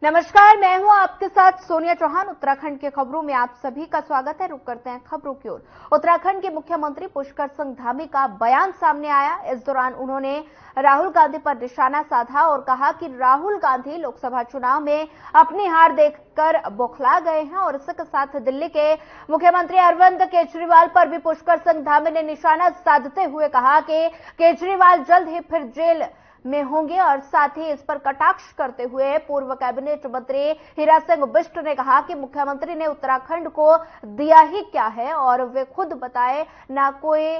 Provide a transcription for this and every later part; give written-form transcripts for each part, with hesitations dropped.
नमस्कार, मैं हूं आपके साथ सोनिया चौहान। उत्तराखंड के खबरों में आप सभी का स्वागत है। रुक करते हैं खबरों की ओर। उत्तराखंड के मुख्यमंत्री पुष्कर सिंह धामी का बयान सामने आया। इस दौरान उन्होंने राहुल गांधी पर निशाना साधा और कहा कि राहुल गांधी लोकसभा चुनाव में अपनी हार देखकर बौखला गए हैं और इसके साथ दिल्ली के मुख्यमंत्री अरविंद केजरीवाल पर भी पुष्कर सिंह धामी ने निशाना साधते हुए कहा कि केजरीवाल जल्द ही फिर जेल में होंगे और साथ ही इस पर कटाक्ष करते हुए पूर्व कैबिनेट मंत्री हीरा सिंह बिष्ट ने कहा कि मुख्यमंत्री ने उत्तराखंड को दिया ही क्या है और वे खुद बताए, ना कोई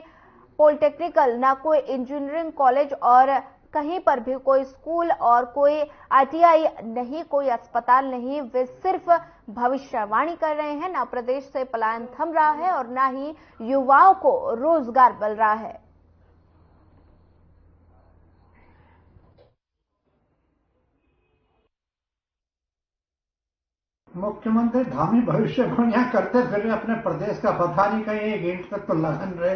पॉलिटेक्निकल, ना कोई इंजीनियरिंग कॉलेज और कहीं पर भी कोई स्कूल और कोई आईटीआई नहीं, कोई अस्पताल नहीं। वे सिर्फ भविष्यवाणी कर रहे हैं। ना प्रदेश से पलायन थम रहा है और ना ही युवाओं को रोजगार मिल रहा है। मुख्यमंत्री धामी भविष्यवाणियां करते फिर अपने प्रदेश का पता नहीं, कहीं एक ईंट तक तो लगन रहे,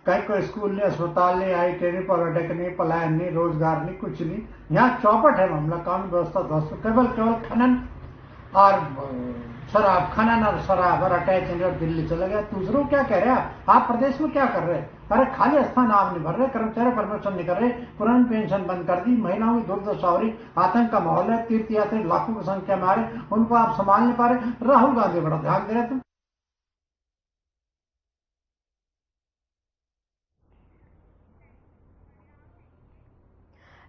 कहीं कोई स्कूल नहीं, अस्पताल नहीं, आईटी नहीं, पॉलिटेक्निक नहीं, पलायन नहीं, रोजगार नहीं, कुछ नहीं। यहाँ चौपट है मामला, कानून व्यवस्था ध्वस्त, केवल खनन और शराब, खनन और शराब और अटैच और दिल्ली चले गए। दूसरों क्या कह रहे हैं आप प्रदेश में क्या कर रहे हैं? अरे खाली स्थान आप नहीं भर रहे, कर्मचारी परमिशन नहीं कर रहे, पुरानी पेंशन बंद कर दी, महिलाओं की दुर्दशा हो रही, आतंक का माहौल है, तीर्थयात्री लाखों की संख्या में आ रहे, उनको आप संभाल नहीं पा रहे। राहुल गांधी बड़ा ध्यान दे रहे थे।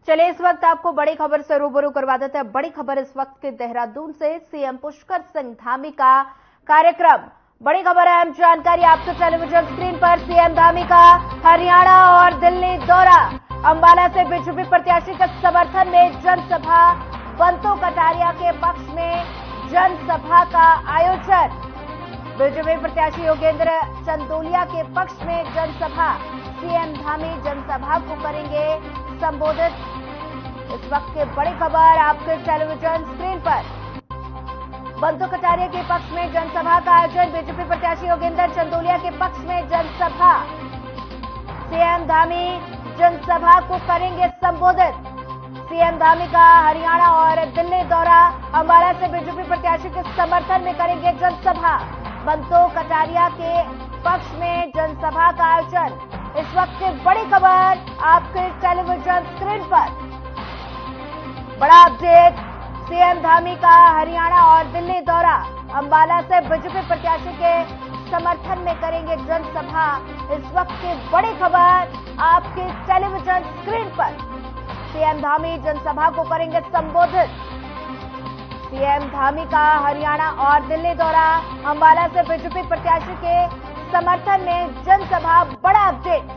चलिए, इस वक्त आपको बड़ी खबर से रूबरू करवा देते हैं। बड़ी खबर इस वक्त के देहरादून से, सीएम पुष्कर सिंह धामी का कार्यक्रम। बड़ी खबर है, अहम जानकारी आपके टेलीविजन स्क्रीन पर। सीएम धामी का हरियाणा और दिल्ली दौरा। अंबाला से बीजेपी प्रत्याशी के समर्थन में जनसभा। बंतो कटारिया के पक्ष में जनसभा का आयोजन। बीजेपी प्रत्याशी योगेंद्र चंदोलिया के पक्ष में जनसभा। सीएम धामी जनसभा को करेंगे संबोधित। इस वक्त की बड़ी खबर आपके टेलीविजन स्क्रीन पर। बंतो कटारिया के पक्ष में जनसभा का आयोजन। बीजेपी प्रत्याशी योगेंद्र चंदोलिया के पक्ष में जनसभा। सीएम धामी जनसभा को करेंगे संबोधित। सीएम धामी का हरियाणा और दिल्ली दौरा। अंबाला से बीजेपी प्रत्याशी के समर्थन में करेंगे जनसभा। बंतो कटारिया के पक्ष में जनसभा का आयोजन। इस वक्त की बड़ी खबर आपके टेलीविजन स्क्रीन पर। बड़ा अपडेट, सीएम धामी का हरियाणा और दिल्ली दौरा। अंबाला से बीजेपी प्रत्याशी के समर्थन में करेंगे जनसभा। इस वक्त की बड़ी खबर आपके टेलीविजन स्क्रीन पर। सीएम धामी जनसभा को करेंगे संबोधित। सीएम धामी का हरियाणा और दिल्ली दौरा। अंबाला से बीजेपी प्रत्याशी के समर्थन में जनसभा। बड़ा अपडेट।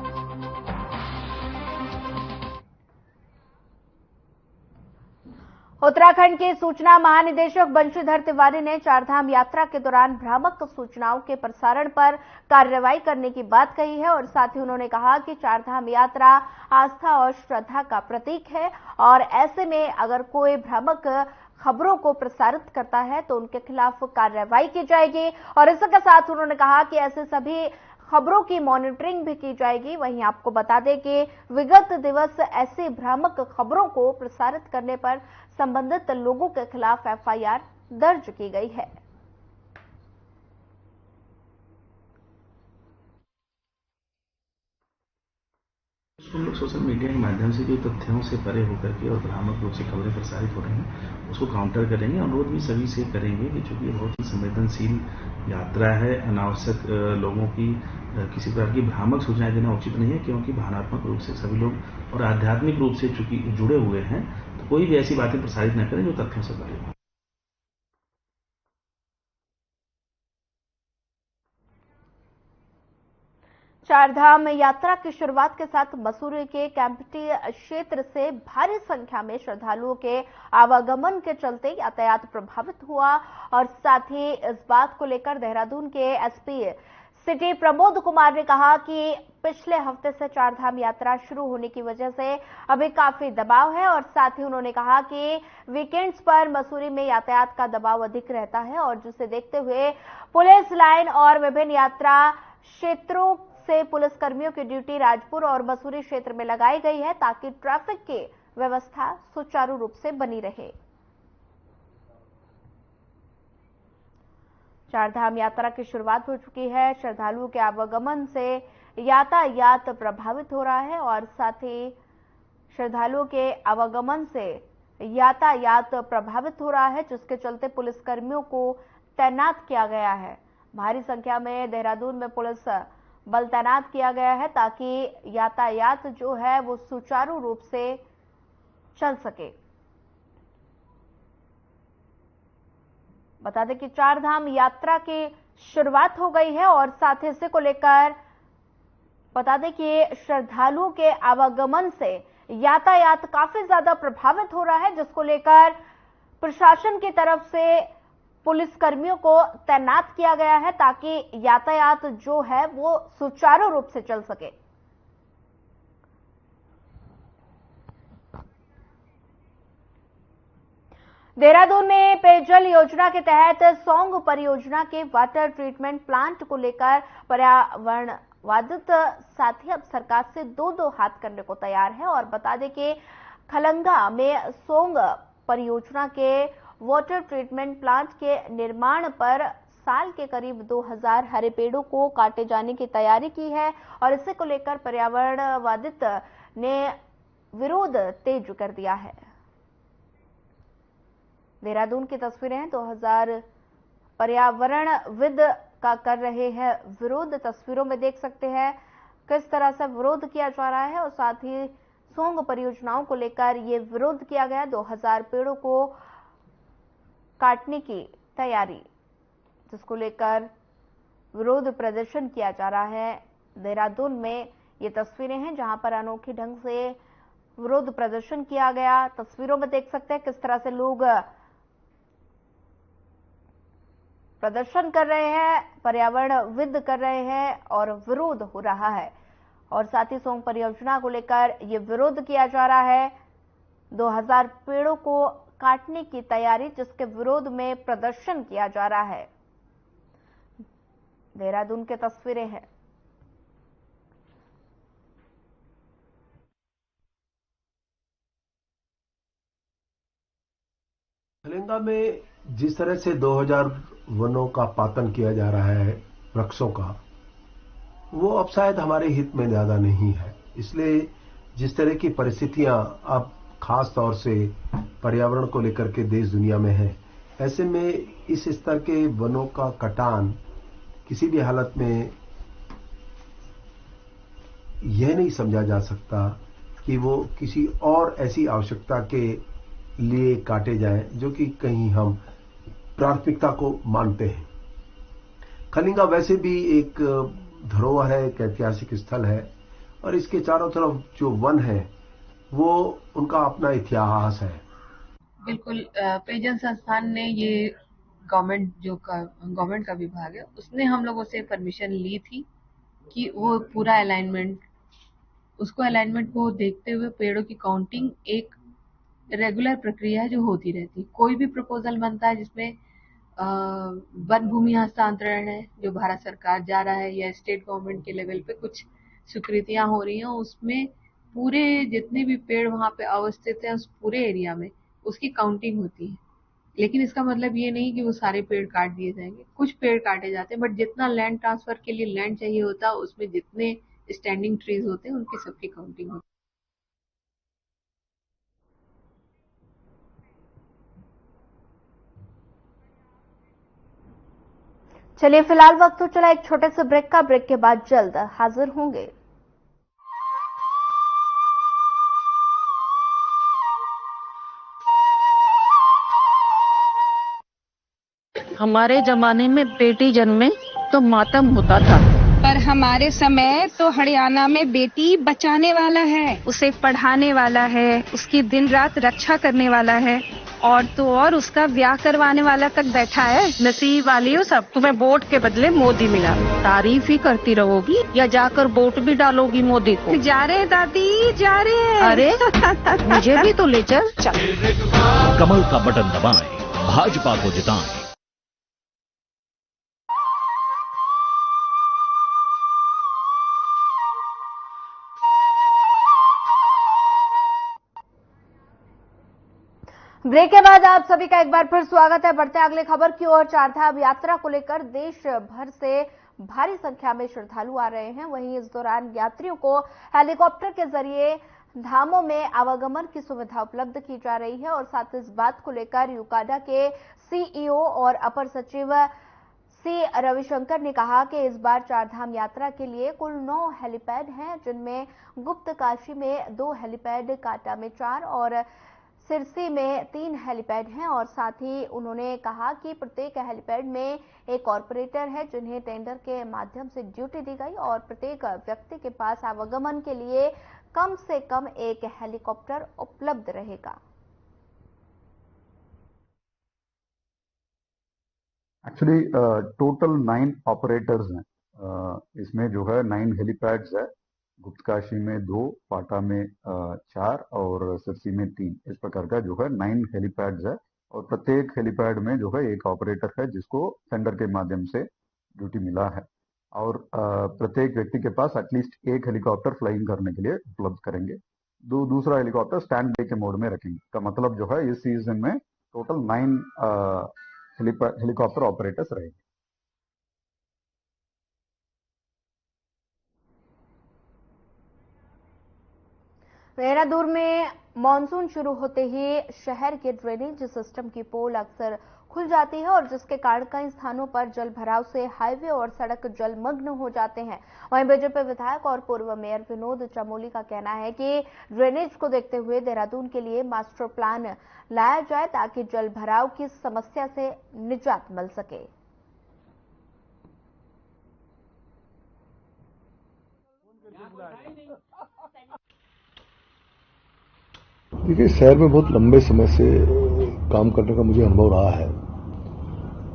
उत्तराखंड के सूचना महानिदेशक बंशीधर तिवारी ने चारधाम यात्रा के दौरान भ्रामक सूचनाओं के प्रसारण पर कार्रवाई करने की बात कही है और साथ ही उन्होंने कहा कि चारधाम यात्रा आस्था और श्रद्धा का प्रतीक है और ऐसे में अगर कोई भ्रामक खबरों को प्रसारित करता है तो उनके खिलाफ कार्रवाई की जाएगी। और इसके साथ उन्होंने कहा कि ऐसे सभी खबरों की मॉनिटरिंग भी की जाएगी। वहीं आपको बता दें कि विगत दिवस ऐसी भ्रामक खबरों को प्रसारित करने पर संबंधित लोगों के खिलाफ एफआईआर दर्ज की गई है। हम लोग सोशल मीडिया के माध्यम से जो तथ्यों से परे होकर के और भ्रामक रूप से खबरें प्रसारित हो रही हैं उसको काउंटर करेंगे। अनुरोध भी सभी से करेंगे कि चूंकि ये बहुत ही संवेदनशील यात्रा है, अनावश्यक लोगों की किसी प्रकार की भ्रामक सूचनाएं देना उचित नहीं है, क्योंकि भावनात्मक रूप से सभी लोग और आध्यात्मिक रूप से चूंकि जुड़े हुए हैं, तो कोई भी ऐसी बातें प्रसारित न करें जो तथ्यों से परे हो। चारधाम यात्रा की शुरुआत के साथ मसूरी के कैंपटी क्षेत्र से भारी संख्या में श्रद्धालुओं के आवागमन के चलते यातायात प्रभावित हुआ और साथ ही इस बात को लेकर देहरादून के एसपी सिटी प्रमोद कुमार ने कहा कि पिछले हफ्ते से चारधाम यात्रा शुरू होने की वजह से अभी काफी दबाव है और साथ ही उन्होंने कहा कि वीकेंड्स पर मसूरी में यातायात का दबाव अधिक रहता है और जिसे देखते हुए पुलिस लाइन और विभिन्न यात्रा क्षेत्रों से पुलिस कर्मियों की ड्यूटी राजपुर और मसूरी क्षेत्र में लगाई गई है ताकि ट्रैफिक की व्यवस्था सुचारू रूप से बनी रहे। चारधाम यात्रा की शुरुआत हो चुकी है। श्रद्धालुओं के आवागमन से यातायात प्रभावित हो रहा है और साथ ही श्रद्धालुओं के आवागमन से यातायात प्रभावित हो रहा है, जिसके चलते पुलिसकर्मियों को तैनात किया गया है। भारी संख्या में देहरादून में पुलिस बल तैनात किया गया है ताकि यातायात जो है वो सुचारू रूप से चल सके। बता दें कि चारधाम यात्रा की शुरुआत हो गई है और साथ ही इसी को लेकर बता दें कि श्रद्धालुओं के आवागमन से यातायात काफी ज्यादा प्रभावित हो रहा है, जिसको लेकर प्रशासन की तरफ से पुलिसकर्मियों को तैनात किया गया है ताकि यातायात जो है वो सुचारू रूप से चल सके। देहरादून में पेयजल योजना के तहत सौंग परियोजना के वाटर ट्रीटमेंट प्लांट को लेकर पर्यावरणवादित साथी अब सरकार से दो हाथ करने को तैयार है और बता दें कि खलंगा में सौंग परियोजना के वाटर ट्रीटमेंट प्लांट के निर्माण पर साल के करीब 2000 हरे पेड़ों को काटे जाने की तैयारी की है और इसे को लेकर पर्यावरणवादित ने विरोध तेज कर दिया है। देहरादून की तस्वीरें हैं। 2000 पर्यावरणविद का कर रहे हैं विरोध। तस्वीरों में देख सकते हैं किस तरह से विरोध किया जा रहा है और साथ ही सौंग परियोजनाओं को लेकर ये विरोध किया गया। 2000 पेड़ों को काटने की तैयारी, जिसको लेकर विरोध प्रदर्शन किया जा रहा है। देहरादून में ये तस्वीरें हैं जहां पर अनोखी ढंग से विरोध प्रदर्शन किया गया। तस्वीरों में देख सकते हैं किस तरह से लोग प्रदर्शन कर रहे हैं, पर्यावरणविद कर रहे हैं और विरोध हो रहा है और साथ ही सौंग परियोजना को लेकर यह विरोध किया जा रहा है। 2000 पेड़ों को काटने की तैयारी, जिसके विरोध में प्रदर्शन किया जा रहा है। देहरादून की तस्वीरें हैं। खलंगा में जिस तरह से 2000 वनों का पातन किया जा रहा है, वृक्षों का, वो अब शायद हमारे हित में ज्यादा नहीं है। इसलिए जिस तरह की परिस्थितियां अब खास तौर से पर्यावरण को लेकर के देश दुनिया में है, ऐसे में इस स्तर के वनों का कटान किसी भी हालत में यह नहीं समझा जा सकता कि वो किसी और ऐसी आवश्यकता के लिए काटे जाएं जो कि कहीं हम प्राथमिकता को मानते हैं। खलंगा वैसे भी एक धरोहर है, एक ऐतिहासिक स्थल है और इसके चारों तरफ जो वन है वो उनका अपना इतिहास है। बिल्कुल, पेयजल संस्थान ने ये गवर्नमेंट का विभाग है, उसने हम लोगों से परमिशन ली थी कि वो पूरा अलाइनमेंट को देखते हुए पेड़ों की काउंटिंग एक रेगुलर प्रक्रिया है जो होती रहती है। कोई भी प्रपोजल बनता है जिसमें वन भूमि हस्तांतरण है जो भारत सरकार जा रहा है या स्टेट गवर्नमेंट के लेवल पे कुछ स्वीकृतियां हो रही हैं, उसमें पूरे जितने भी पेड़ वहां पे अवस्थित है उस पूरे एरिया में उसकी काउंटिंग होती है। लेकिन इसका मतलब ये नहीं कि वो सारे पेड़ काट दिए जाएंगे, कुछ पेड़ काटे जाते हैं, बट जितना लैंड ट्रांसफर के लिए लैंड चाहिए होता है उसमें जितने स्टैंडिंग ट्रीज होते हैं उनकी सबकी काउंटिंग होती है। चलिए फिलहाल वक्त तो चला एक छोटे से ब्रेक का। ब्रेक के बाद जल्द हाजिर होंगे। हमारे जमाने में बेटी जन्मे तो मातम होता था, पर हमारे समय तो हरियाणा में बेटी बचाने वाला है, उसे पढ़ाने वाला है, उसकी दिन रात रक्षा करने वाला है और तो और उसका ब्याह करवाने वाला तक बैठा है। नसीब वाली हो सब, तुम्हें वोट के बदले मोदी मिला। तारीफ ही करती रहोगी या जाकर वोट भी डालोगी मोदी को? जा रहे दादी, जा रहे हैं। अरे मुझे भी तो ले चल। कमल का बटन दबाएं, भाजपा को जिताएं। ब्रेक के बाद आप सभी का एक बार फिर स्वागत है। बढ़ते अगले खबर की ओर। चारधाम यात्रा को लेकर देश भर से भारी संख्या में श्रद्धालु आ रहे हैं। वहीं इस दौरान यात्रियों को हेलीकॉप्टर के जरिए धामों में आवागमन की सुविधा उपलब्ध की जा रही है और साथ इस बात को लेकर यूकाडा के सीईओ और अपर सचिव सी रविशंकर ने कहा कि इस बार चारधाम यात्रा के लिए कुल 9 हेलीपैड हैं, जिनमें गुप्त काशी में 2 हेलीपैड, काटा में 4 और सिरसी में 3 हेलीपैड हैं। और साथ ही उन्होंने कहा कि प्रत्येक हेलीपैड में एक ऑपरेटर है जिन्हें टेंडर के माध्यम से ड्यूटी दी गई और प्रत्येक व्यक्ति के पास आवागमन के लिए कम से कम एक हेलीकॉप्टर उपलब्ध रहेगा। एक्चुअली टोटल 9 ऑपरेटर्स हैं। इसमें जो है 9 हेलीपैड्स है। गुप्तकाशी में 2, पाटा में 4 और सिरसी में 3। इस प्रकार का जो है 9 हेलीपैड्स है और प्रत्येक हेलीपैड में जो है एक ऑपरेटर है जिसको टेंडर के माध्यम से ड्यूटी मिला है और प्रत्येक व्यक्ति के पास एटलीस्ट एक हेलीकॉप्टर फ्लाइंग करने के लिए उपलब्ध करेंगे। दूसरा हेलीकॉप्टर स्टैंड बाय के मोड में रखेंगे। का मतलब जो है इस सीजन में टोटल 9 हेलीकॉप्टर ऑपरेटर्स रहेंगे। देहरादून में मानसून शुरू होते ही शहर के ड्रेनेज सिस्टम की पोल अक्सर खुल जाती है और जिसके कारण कई स्थानों पर जल भराव से हाईवे और सड़क जलमग्न हो जाते हैं। वहीं बीजेपी विधायक और पूर्व मेयर विनोद चमोली का कहना है कि ड्रेनेज को देखते हुए देहरादून के लिए मास्टर प्लान लाया जाए ताकि जल भराव की समस्या से निजात मिल सके। देखिए, शहर में बहुत लंबे समय से काम करने का मुझे अनुभव रहा है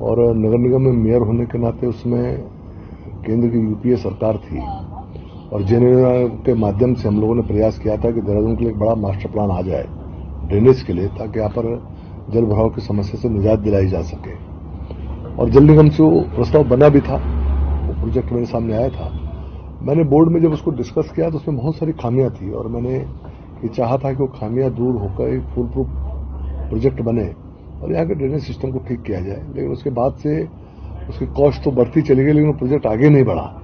और नगर निगम में मेयर होने के नाते उसमें केंद्र की यूपीए सरकार थी और जेनेरा के माध्यम से हम लोगों ने प्रयास किया था कि देहरादून के लिए एक बड़ा मास्टर प्लान आ जाए ड्रेनेज के लिए, ताकि यहाँ पर जल भराव की समस्या से निजात दिलाई जा सके। और जल निगम से वो प्रस्ताव बना भी था, वो प्रोजेक्ट मेरे सामने आया था। मैंने बोर्ड में जब उसको डिस्कस किया तो उसमें बहुत सारी खामियां थी और मैंने ये चाहा था कि वो खामियां दूर होकर एक फुल प्रूफ प्रोजेक्ट बने और यहाँ के ड्रेनेज सिस्टम को ठीक किया जाए। लेकिन उसके बाद से उसकी कॉस्ट तो बढ़ती चली गई लेकिन वो प्रोजेक्ट आगे नहीं बढ़ा।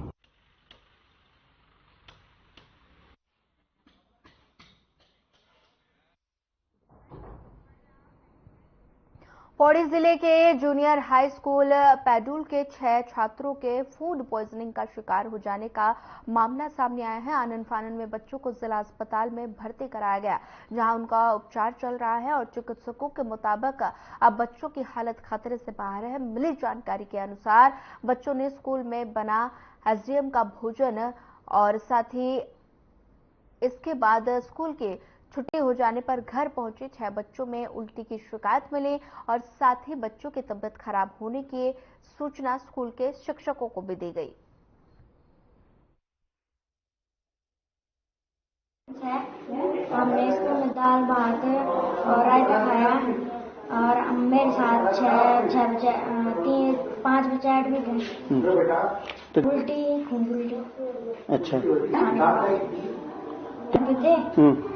पौड़ी जिले के जूनियर हाई स्कूल पैडुल के 6 छात्रों के फूड पॉइजनिंग का शिकार हो जाने का मामला सामने आया है। आनन फानन में बच्चों को जिला अस्पताल में भर्ती कराया गया, जहां उनका उपचार चल रहा है और चिकित्सकों के मुताबिक अब बच्चों की हालत खतरे से बाहर है। मिली जानकारी के अनुसार बच्चों ने स्कूल में बना एसडीएम का भोजन और साथ ही इसके बाद स्कूल के छुट्टी हो जाने पर घर पहुंचे 6 बच्चों में उल्टी की शिकायत मिली और साथ ही बच्चों की तबीयत खराब होने की सूचना स्कूल के शिक्षकों को भी दी गई। हमने स्कूल में दाल भात और रायता खाया और मेरे साथ 5 बच्चे एडमिट हैं। उल्टी, खून उल्टी। अच्छा।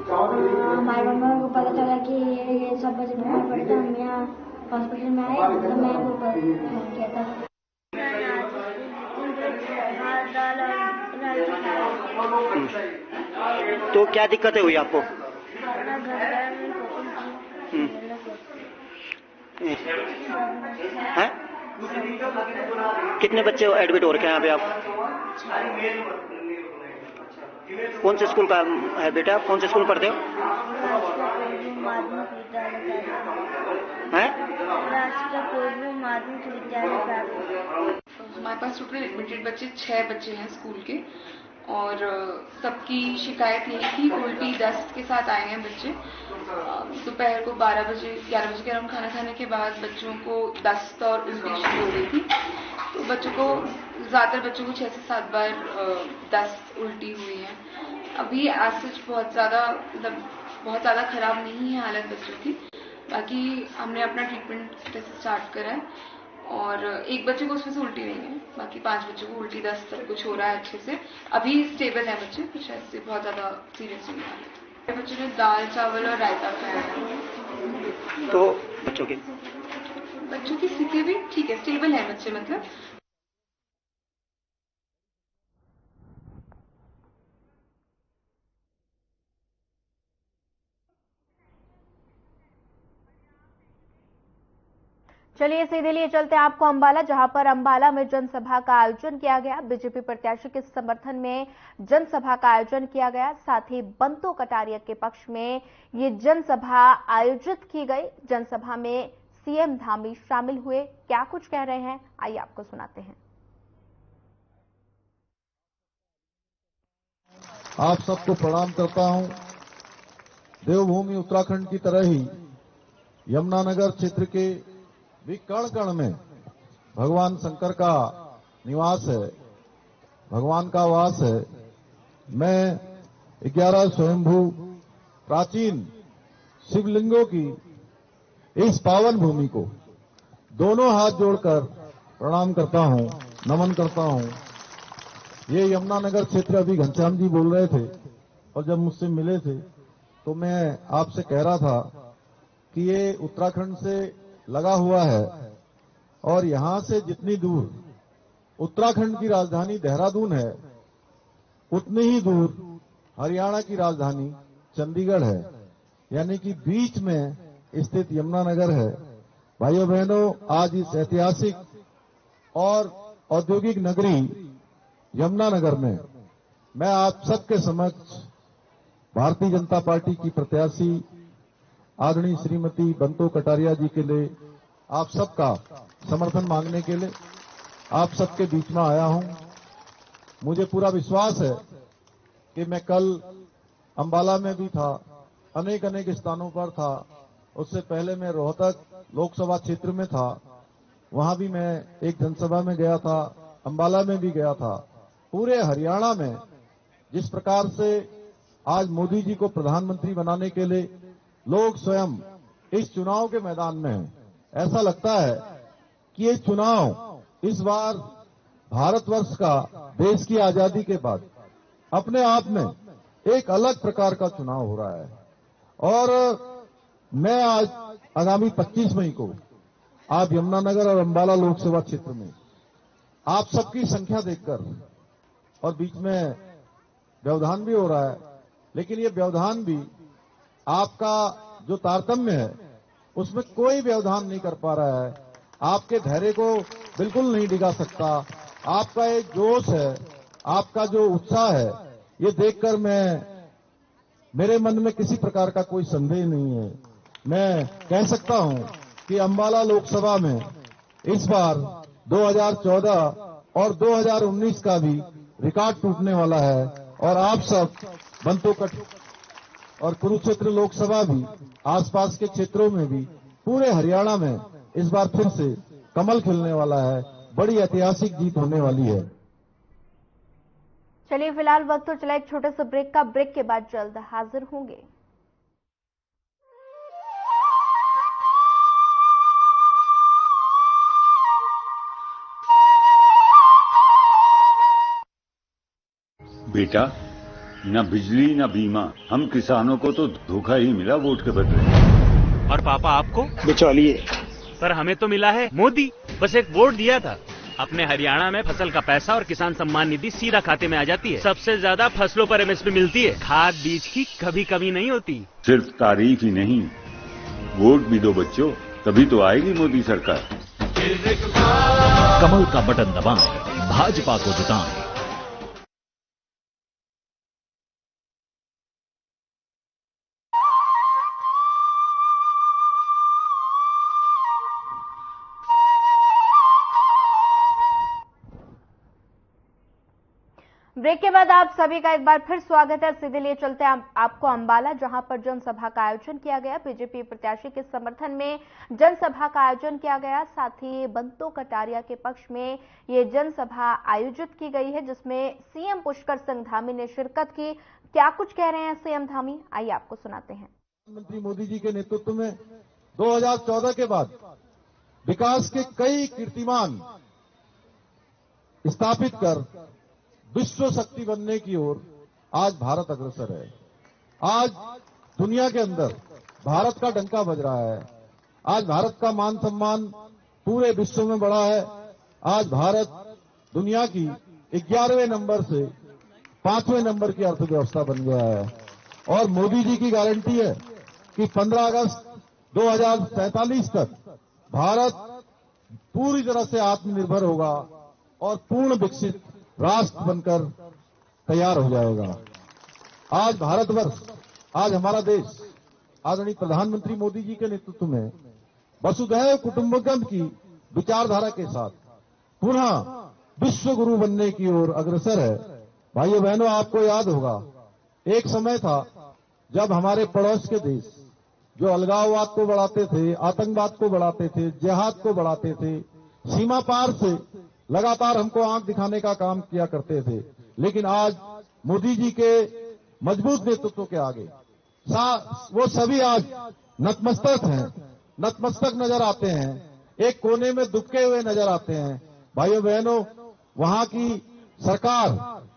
हमारे मम्मा को पता चला कि ये सब बच्चे बीमार पड़े थे, हम यहाँ हॉस्पिटल में आए तो मैं ऊपर फोन किया था। तो क्या दिक्कतें हुई आपको? हैं? कितने बच्चे एडमिट हो रखे हैं यहाँ पे आप? कौन से स्कूल का है बेटा? आप कौन से स्कूल पढ़ते हो? हैं? हमारे पास टोटल एडमिटेड बच्चे 6 बच्चे हैं स्कूल के और सबकी शिकायत यही थी, उल्टी दस्त के साथ आए हैं बच्चे। दोपहर को 11 बजे के अराउंड खाना खाने के बाद बच्चों को दस्त और उल्टी शुरू हो गई थी। तो ज़्यादातर बच्चों को 6 से 7 बार दस्त उल्टी हुई है। अभी आज बहुत ज़्यादा खराब नहीं है हालत बच्चों की। बाकी हमने अपना ट्रीटमेंट स्टार्ट करा है और एक बच्चे को उसमें से उल्टी नहीं है, बाकी 5 बच्चों को उल्टी दस्त सब कुछ हो रहा है अच्छे से। अभी स्टेबल है बच्चे, कुछ ऐसे बहुत ज़्यादा सीरियस नहीं है। बच्चों ने दाल चावल और रायता खाया है। तो बच्चों की स्थिति भी ठीक है, स्टेबल है बच्चे, मतलब चलिए सीधे लिए चलते हैं आपको अंबाला, जहां पर अंबाला में जनसभा का आयोजन किया गया। बीजेपी प्रत्याशी के समर्थन में जनसभा का आयोजन किया गया। साथ ही बंतो कटारिया के पक्ष में ये जनसभा आयोजित की गई। जनसभा में सीएम धामी शामिल हुए। क्या कुछ कह रहे हैं, आइए आपको सुनाते हैं। आप सबको प्रणाम करता हूं। देवभूमि उत्तराखंड की तरह ही यमुनानगर क्षेत्र के भी कण कण में भगवान शंकर का निवास है, भगवान का वास है। मैं 11 स्वयंभू प्राचीन शिवलिंगों की इस पावन भूमि को दोनों हाथ जोड़कर प्रणाम करता हूं, नमन करता हूं। ये यमुनानगर क्षेत्र, अभी घनश्याम जी बोल रहे थे और जब मुझसे मिले थे तो मैं आपसे कह रहा था कि ये उत्तराखंड से लगा हुआ है और यहां से जितनी दूर उत्तराखंड की राजधानी देहरादून है, उतनी ही दूर हरियाणा की राजधानी चंडीगढ़ है। यानी कि बीच में स्थित यमुनानगर है। भाइयों बहनों, आज इस ऐतिहासिक और औद्योगिक नगरी यमुनानगर में मैं आप सबके समक्ष भारतीय जनता पार्टी की प्रत्याशी आदरणीय श्रीमती बंतो कटारिया जी के लिए आप सबका समर्थन मांगने के लिए आप सबके बीच में आया हूं। मुझे पूरा विश्वास है कि मैं कल अंबाला में भी था, अनेक स्थानों पर था। उससे पहले मैं रोहतक लोकसभा क्षेत्र में था, वहां भी मैं एक जनसभा में गया था, अंबाला में भी गया था। पूरे हरियाणा में जिस प्रकार से आज मोदी जी को प्रधानमंत्री बनाने के लिए लोग स्वयं इस चुनाव के मैदान में हैं, ऐसा लगता है कि ये चुनाव इस बार भारतवर्ष का, देश की आजादी के बाद अपने आप में एक अलग प्रकार का चुनाव हो रहा है। और मैं आज आगामी 25 मई को आप यमुनानगर और अंबाला लोकसभा क्षेत्र में आप सबकी संख्या देखकर, और बीच में व्यवधान भी हो रहा है, लेकिन ये व्यवधान भी आपका जो तारतम्य है उसमें कोई व्यवधान नहीं कर पा रहा है, आपके धैर्य को बिल्कुल नहीं डिगा सकता। आपका एक जोश है, आपका जो उत्साह है, ये देखकर मेरे मन में किसी प्रकार का कोई संदेह नहीं है। मैं कह सकता हूं कि अंबाला लोकसभा में इस बार 2014 और 2019 का भी रिकॉर्ड टूटने वाला है और आप सब बंतोकट और कुरुक्षेत्र लोकसभा भी, आसपास के क्षेत्रों में भी, पूरे हरियाणा में इस बार फिर से कमल खिलने वाला है। बड़ी ऐतिहासिक जीत होने वाली है। चलिए फिलहाल वक्त तो चला एक छोटे से ब्रेक का। ब्रेक के बाद जल्द हाजिर होंगे। बेटा, न बिजली न बीमा, हम किसानों को तो धोखा ही मिला वोट के बदले। और पापा आपको? बिचौलिए। पर हमें तो मिला है मोदी। बस एक वोट दिया था। अपने हरियाणा में फसल का पैसा और किसान सम्मान निधि सीधा खाते में आ जाती है। सबसे ज्यादा फसलों पर MSP मिलती है। खाद बीज की कभी कमी नहीं होती। सिर्फ तारीफ ही नहीं, वोट भी दो बच्चों, तभी तो आएगी मोदी सरकार। कमल का बटन दबाएं, भाजपा को जिताएं। ब्रेक के बाद आप सभी का एक बार फिर स्वागत है। सीधे लिए चलते हैं आपको अंबाला, जहां पर जनसभा का आयोजन किया गया। बीजेपी प्रत्याशी के समर्थन में जनसभा का आयोजन किया गया। साथ ही बंतो कटारिया के पक्ष में ये जनसभा आयोजित की गई है, जिसमें सीएम पुष्कर सिंह धामी ने शिरकत की। क्या कुछ कह रहे हैं सीएम धामी, आइए आपको सुनाते हैं। प्रधानमंत्री मोदी जी के नेतृत्व में 2014 के बाद विकास के कई कीर्तिमान स्थापित कर विश्व शक्ति बनने की ओर आज भारत अग्रसर है। आज दुनिया के अंदर भारत का डंका बज रहा है। आज भारत का मान सम्मान पूरे विश्व में बढ़ा है। आज भारत दुनिया की 11वें नंबर से 5वें नंबर की अर्थव्यवस्था बन गया है और मोदी जी की गारंटी है कि 15 अगस्त 2047 तक भारत पूरी तरह से आत्मनिर्भर होगा और पूर्ण विकसित राष्ट्र बनकर तैयार हो जाएगा। आज भारतवर्ष, आज हमारा देश आदरणीय प्रधानमंत्री मोदी जी के नेतृत्व में वसुधैव कुटुंबकम की विचारधारा के साथ पुनः विश्व गुरु बनने की ओर अग्रसर है। भाइयों बहनों, आपको याद होगा एक समय था जब हमारे पड़ोस के देश जो अलगाववाद को बढ़ाते थे, आतंकवाद को बढ़ाते थे, जिहाद को बढ़ाते थे, सीमा पार से लगातार हमको आंख दिखाने का काम किया करते थे, लेकिन आज मोदी जी के मजबूत नेतृत्व के आगे वो सभी आज नतमस्तक हैं, नतमस्तक नजर आते हैं, एक कोने में दुबके हुए नजर आते हैं। भाइयों बहनों, वहां की सरकार,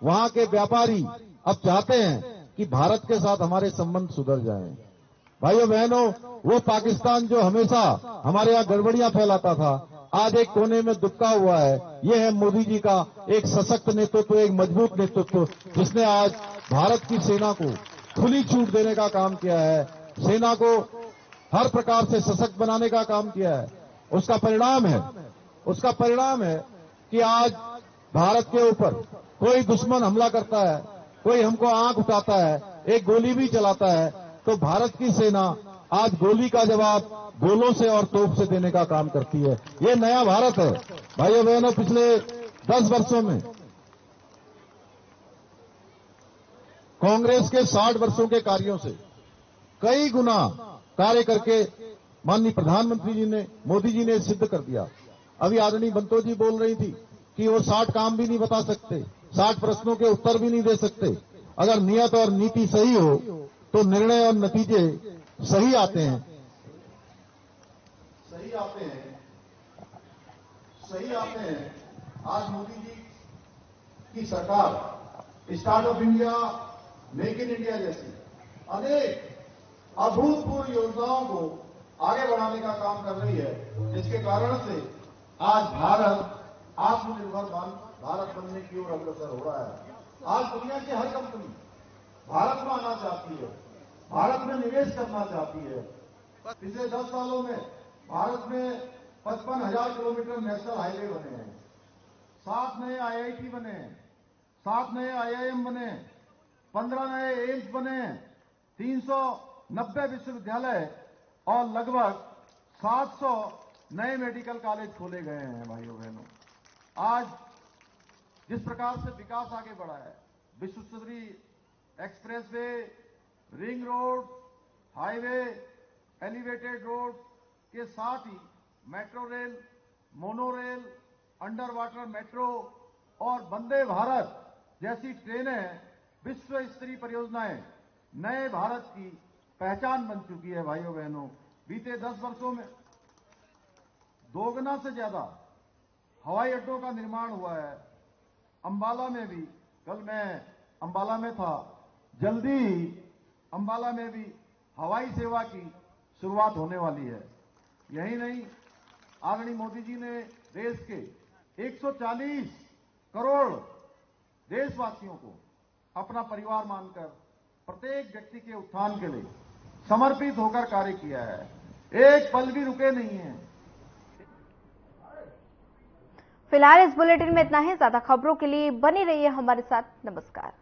वहां के व्यापारी अब चाहते हैं कि भारत के साथ हमारे संबंध सुधर जाएं। भाइयों बहनों, वो पाकिस्तान जो हमेशा हमारे यहाँ गड़बड़ियां फैलाता था, आज एक कोने में दुबका हुआ है। ये है मोदी जी का एक सशक्त नेतृत्व, एक मजबूत नेतृत्व, जिसने आज भारत की सेना को खुली छूट देने का काम किया है, सेना को हर प्रकार से सशक्त बनाने का काम किया है। उसका परिणाम है कि आज भारत के ऊपर कोई दुश्मन हमला करता है, कोई हमको आंख उठाता है, एक गोली भी चलाता है, तो भारत की सेना आज गोली का जवाब गोलों से और तोप से देने का काम करती है। ये नया भारत है। भाइयों बहनों, पिछले 10 वर्षों में कांग्रेस के 60 वर्षों के कार्यों से कई गुना कार्य करके माननीय प्रधानमंत्री जी ने, मोदी जी ने सिद्ध कर दिया। अभी आदरणीय बंतो जी बोल रही थी कि वो 60 काम भी नहीं बता सकते, 60 प्रश्नों के उत्तर भी नहीं दे सकते। अगर नियत और नीति सही हो तो निर्णय और नतीजे सही आते हैं। आज मोदी जी की सरकार startup India, make in India जैसी अनेक अभूतपूर्व योजनाओं को आगे बढ़ाने का काम कर रही है, जिसके कारण से आज भारत आत्मनिर्भर भारत बनने की ओर अग्रसर हो रहा है। आज दुनिया की हर कंपनी भारत में आना चाहती है, भारत में निवेश करना चाहती है। पिछले 10 सालों में भारत में 55,000 किलोमीटर नेशनल हाईवे बने हैं, 7 नए IIT बने हैं, 7 नए IIM बने, 15 नए एम्स बने, 390 विश्वविद्यालय और लगभग 700 नए मेडिकल कॉलेज खोले गए हैं। भाइयों बहनों, आज जिस प्रकार से विकास आगे बढ़ा है, विश्व स्तरीय expressway, ring road, highway, elevated road के साथ ही metro rail, monorail, underwater metro और वंदे भारत जैसी ट्रेनें, विश्व स्तरीय परियोजनाएं नए भारत की पहचान बन चुकी है। भाइयों बहनों, बीते 10 वर्षों में 2 गुना से ज्यादा हवाई अड्डों का निर्माण हुआ है। अंबाला में भी, कल मैं अंबाला में था, जल्दी ही अंबाला में भी हवाई सेवा की शुरुआत होने वाली है। यही नहीं, आदरणीय मोदी जी ने देश के 140 करोड़ देशवासियों को अपना परिवार मानकर प्रत्येक व्यक्ति के उत्थान के लिए समर्पित होकर कार्य किया है। एक पल भी रुके नहीं है। फिलहाल इस बुलेटिन में इतना ही। ज्यादा खबरों के लिए बनी रहिए हमारे साथ। नमस्कार।